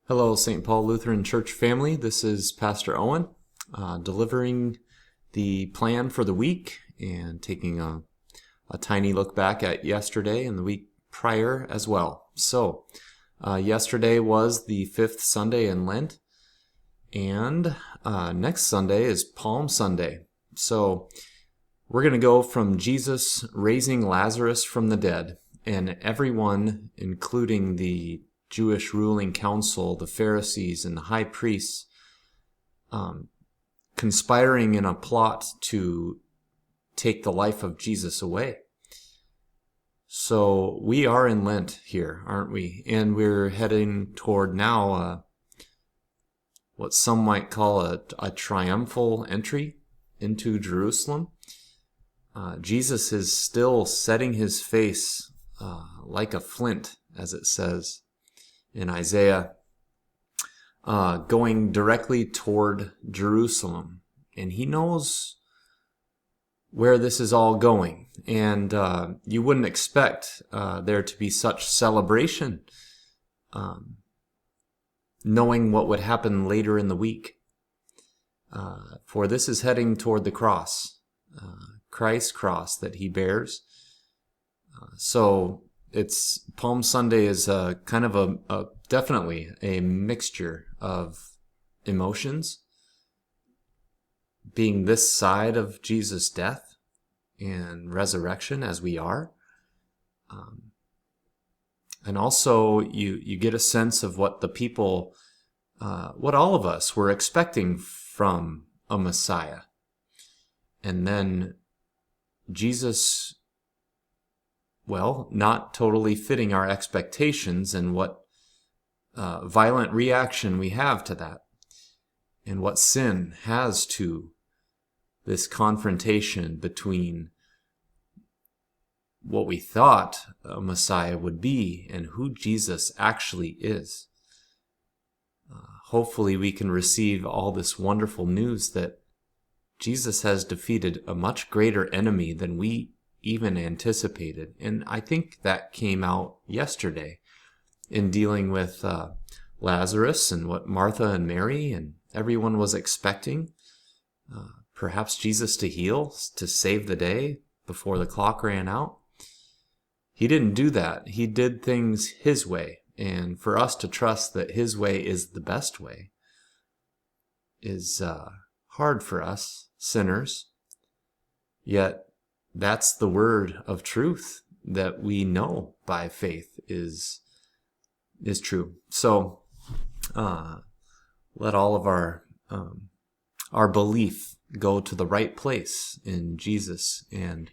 Hello, St. Paul Lutheran Church family. This is Pastor Owen, delivering the plan for the week and taking a tiny look back at yesterday and the week prior as well. So, yesterday was the fifth Sunday in Lent, and next Sunday is Palm Sunday. So, we're going to go from Jesus raising Lazarus from the dead, and everyone, including the Jewish ruling council, the Pharisees and the high priests, conspiring in a plot to take the life of Jesus away. So we are in Lent here, aren't we? And we're heading toward now what some might call a triumphal entry into Jerusalem. Jesus is still setting his face like a flint, as it says in Isaiah, going directly toward Jerusalem. And he knows where this is all going. And you wouldn't expect there to be such celebration, knowing what would happen later in the week. For this is heading toward the cross, Christ's cross that he bears. So it's Palm Sunday is kind of definitely a mixture of emotions, being this side of Jesus' death and resurrection as we are. And also you get a sense of what the people, what all of us were expecting from a Messiah. And then Jesus, well, not totally fitting our expectations, and what violent reaction we have to that, and what sin has to this confrontation between what we thought a Messiah would be and who Jesus actually is. Hopefully we can receive all this wonderful news that Jesus has defeated a much greater enemy than we even anticipated. And I think that came out yesterday in dealing with Lazarus and what Martha and Mary and everyone was expecting. Perhaps Jesus to heal, to save the day before the clock ran out. He didn't do that. He did things his way. And for us to trust that his way is the best way is hard for us sinners. Yet that's the word of truth that we know by faith is true. So let all of our belief go to the right place in Jesus and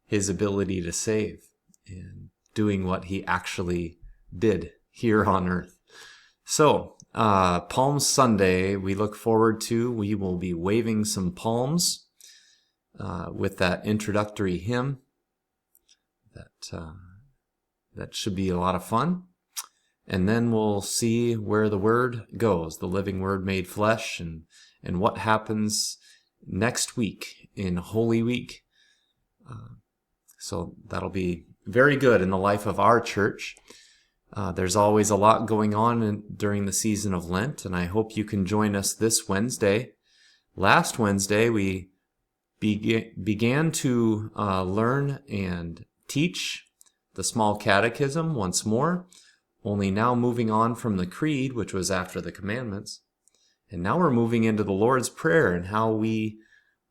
his ability to save and doing what he actually did here on earth. So Palm Sunday we look forward to. We will be waving some palms with that introductory hymn. That should be a lot of fun. And then we'll see where the Word goes, the living Word made flesh, and what happens next week in Holy Week. So that'll be very good in the life of our church. There's always a lot going on during the season of Lent, and I hope you can join us this Wednesday. Last Wednesday, we began to learn and teach the small catechism once more, only now moving on from the creed, which was after the commandments. And now we're moving into the Lord's Prayer and how we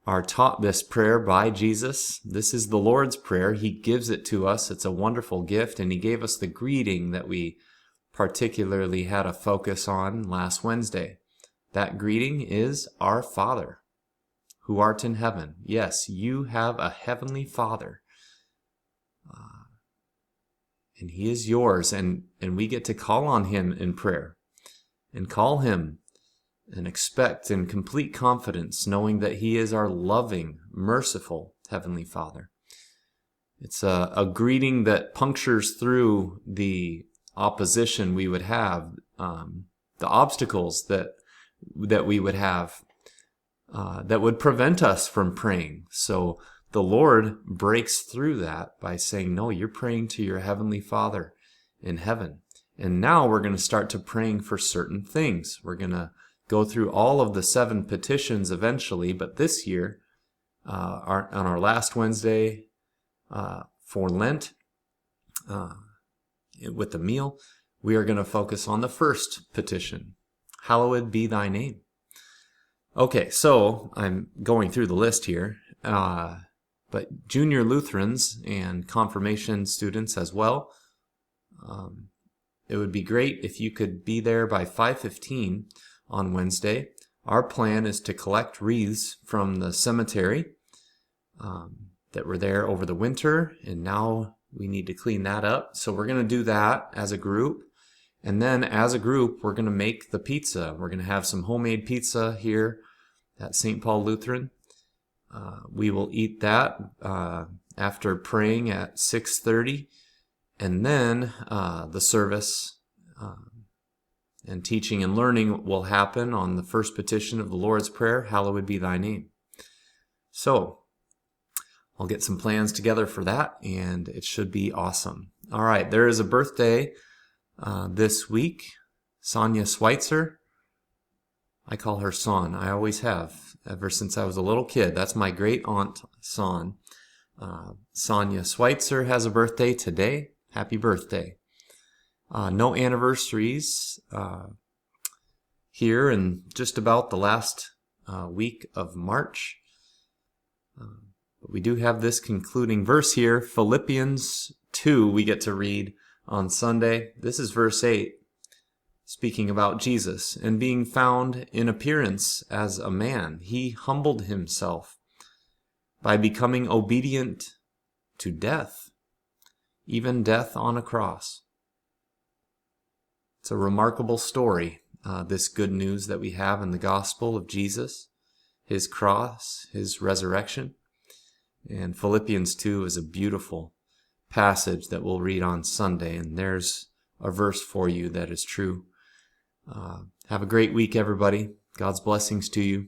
are taught this prayer by Jesus. This is the Lord's Prayer. He gives it to us. It's a wonderful gift, and he gave us the greeting that we particularly had a focus on last Wednesday. That greeting is Our Father, who art in heaven. Yes, you have a heavenly Father. And he is yours, and we get to call on him in prayer and call him and expect in complete confidence, knowing that he is our loving, merciful Heavenly Father. It's a greeting that punctures through the opposition we would have, the obstacles that we would have that would prevent us from praying. So the Lord breaks through that by saying, no, you're praying to your Heavenly Father in heaven. And now we're going to start to praying for certain things. We're going to go through all of the 7 petitions eventually, but this year, on our last Wednesday for Lent, with the meal, we are going to focus on the first petition. Hallowed be thy name. Okay, so I'm going through the list here, but junior Lutherans and confirmation students as well, it would be great if you could be there by 5:15 on Wednesday. Our plan is to collect wreaths from the cemetery that were there over the winter, and now we need to clean that up. So we're going to do that as a group. And then as a group, we're going to make the pizza. We're going to have some homemade pizza here at St. Paul Lutheran. We will eat that after praying at 6:30. And then the service and teaching and learning will happen on the first petition of the Lord's Prayer, Hallowed be thy name. So I'll get some plans together for that, and it should be awesome. All right, there is a birthday this week. Sonia Schweitzer. I call her Son. I always have, ever since I was a little kid. That's my great aunt, Son. Sonia Schweitzer has a birthday today. Happy birthday. No anniversaries here in just about the last week of March. But we do have this concluding verse here, Philippians 2, we get to read on Sunday. This is verse 8, speaking about Jesus. And being found in appearance as a man, he humbled himself by becoming obedient to death, even death on a cross. It's a remarkable story, this good news that we have in the gospel of Jesus, his cross, his resurrection. And Philippians 2 is a beautiful passage that we'll read on Sunday, and there's a verse for you that is true. Have a great week, everybody. God's blessings to you.